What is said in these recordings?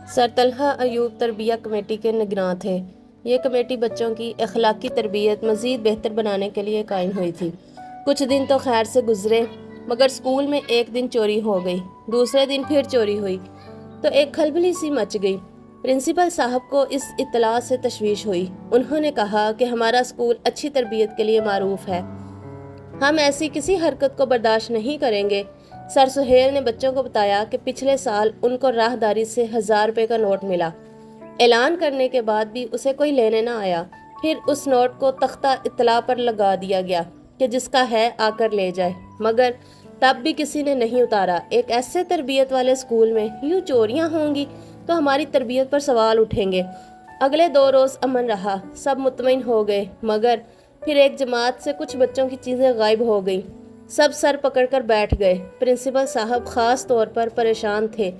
Sir Talha Ayub तरबिया committee के निगरान थे। ये कमेटी बच्चों की अखलाकी तरबियत मज़ीद बेहतर बनाने के लिए कायम हुई थी। कुछ दिन तो खैर से गुजरे, मगर स्कूल में एक दिन चोरी हो गई, दूसरे दिन फिर चोरी हुई तो एक खलबली सी मच गई। प्रिंसिपल साहब को इस इत्तला से तशवीश हुई। उन्होंने कहा कि हमारा स्कूल अच्छी तरबियत के लिए मारूफ है, हम ऐसी किसी हरकत को बर्दाश्त नहीं करेंगे। सर सुहेल ने बच्चों को बताया कि पिछले साल उनको राहदारी से 1000 रुपये का नोट मिला। ऐलान करने के बाद भी उसे कोई लेने ना आया। फिर उस नोट को तख्ता इत्तला पर लगा दिया गया कि जिसका है आकर ले जाए, मगर तब भी किसी ने नहीं उतारा। एक ऐसे तरबियत वाले स्कूल में यूँ चोरियाँ होंगी तो हमारी तरबियत पर सवाल उठेंगे। अगले 2 रोज़ अमन रहा, सब मुतमईन हो गए, मगर फिर एक जमात से कुछ बच्चों की चीज़ें गायब हो गईं। सब सर पकड़कर बैठ गए। प्रिंसिपल साहब ख़ास तौर पर परेशान थे।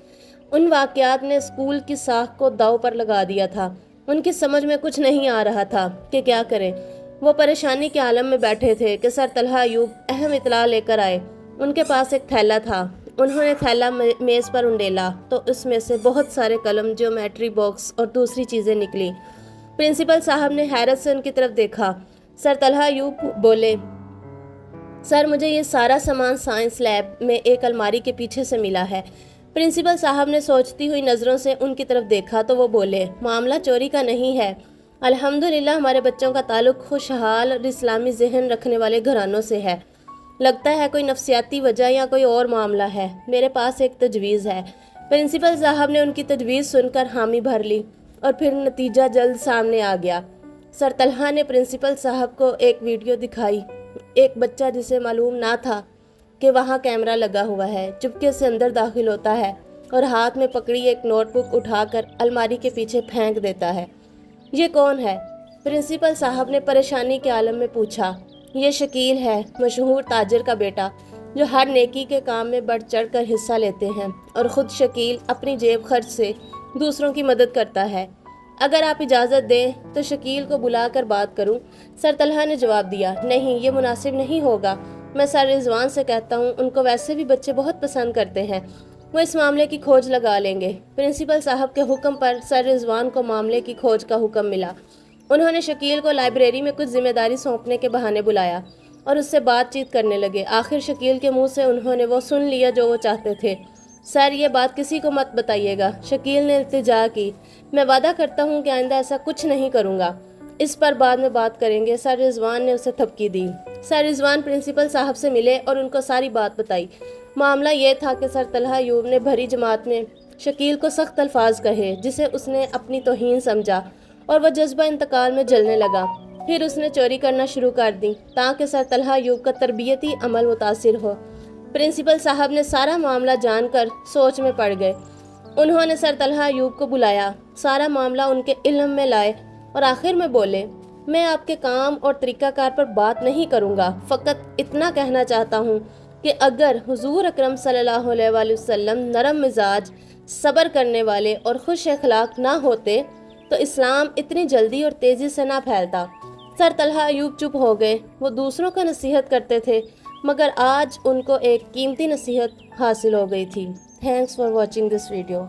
उन वाक़यात ने स्कूल की साख को दाव पर लगा दिया था। उनकी समझ में कुछ नहीं आ रहा था कि क्या करें। वो परेशानी के आलम में बैठे थे कि सर तलहा अयूब अहम इतला लेकर आए। उनके पास एक थैला था। उन्होंने थैला मेज़ पर उंडेला तो उसमें से बहुत सारे कलम, ज्योमेट्री बॉक्स और दूसरी चीज़ें निकली। प्रिंसिपल साहब ने हैरत से उनकी तरफ देखा। सर तलहा अयूब बोले, सर मुझे ये सारा सामान साइंस लैब में एक अलमारी के पीछे से मिला है। प्रिंसिपल साहब ने सोचती हुई नज़रों से उनकी तरफ देखा तो वो बोले, मामला चोरी का नहीं है। अल्हम्दुलिल्लाह हमारे बच्चों का ताल्लुक़ खुशहाल और इस्लामी जहन रखने वाले घरानों से है। लगता है कोई नफसियाती वजह या कोई और मामला है। मेरे पास एक तजवीज़ है। प्रिंसिपल साहब ने उनकी तजवीज़ सुनकर हामी भर ली और फिर नतीजा जल्द सामने आ गया। सर तलहा ने प्रिंसिपल साहब को एक वीडियो दिखाई। एक बच्चा जिसे मालूम ना था कि वहाँ कैमरा लगा हुआ है, चुपके से अंदर दाखिल होता है और हाथ में पकड़ी एक नोटबुक उठाकर अलमारी के पीछे फेंक देता है। ये कौन है? प्रिंसिपल साहब ने परेशानी के आलम में पूछा। ये शकील है, मशहूर ताजिर का बेटा, जो हर नेकी के काम में बढ़ चढ़ कर हिस्सा लेते हैं और ख़ुद शकील अपनी जेब खर्च से दूसरों की मदद करता है। अगर आप इजाज़त दें तो शकील को बुलाकर बात करूं? सर तलहा ने जवाब दिया, नहीं, ये मुनासिब नहीं होगा। मैं सर रिजवान से कहता हूं, उनको वैसे भी बच्चे बहुत पसंद करते हैं, वो इस मामले की खोज लगा लेंगे। प्रिंसिपल साहब के हुक्म पर सर रिजवान को मामले की खोज का हुक्म मिला। उन्होंने शकील को लाइब्रेरी में कुछ जिम्मेदारी सौंपने के बहाने बुलाया और उससे बातचीत करने लगे। आखिर शकील के मुँह से उन्होंने वो सुन लिया जो वो चाहते थे। सर ये बात किसी को मत बताइएगा। शकील ने इल्तिजा की। मैं वादा करता हूँ कि आइंदा ऐसा कुछ नहीं करूँगा। इस पर बाद में बात करेंगे। सर रिजवान ने उसे थपकी दी। सर रिजवान प्रिंसिपल साहब से मिले और उनको सारी बात बताई। मामला ये था कि सर तलहा अयूब ने भरी जमात में शकील को सख्त अल्फाज कहे, जिसे उसने अपनी तौहीन समझा और वह जज्बा इंतकाल में जलने लगा। फिर उसने चोरी करना शुरू कर दी ताकि सर तलहा अयूब का तरबियती अमल मुतासिर हो। प्रिंसिपल साहब ने सारा मामला जानकर सोच में पड़ गए। उन्होंने सर तलहा अयूब को बुलाया, सारा मामला उनके इल्म में लाए और आखिर में बोले, मैं आपके काम और तरीक़ाकार पर बात नहीं करूँगा, फ़कत इतना कहना चाहता हूँ कि अगर हुजूर अकरम सल्लल्लाहु अलैहि वसल्लम नरम मिजाज, सब्र करने वाले और खुश अखलाक ना होते तो इस्लाम इतनी जल्दी और तेज़ी से ना फैलता। सर तलहा अयूब चुप हो गए। वो दूसरों का नसीहत करते थे, मगर आज उनको एक कीमती नसीहत हासिल हो गई थी। Thanks for watching this video.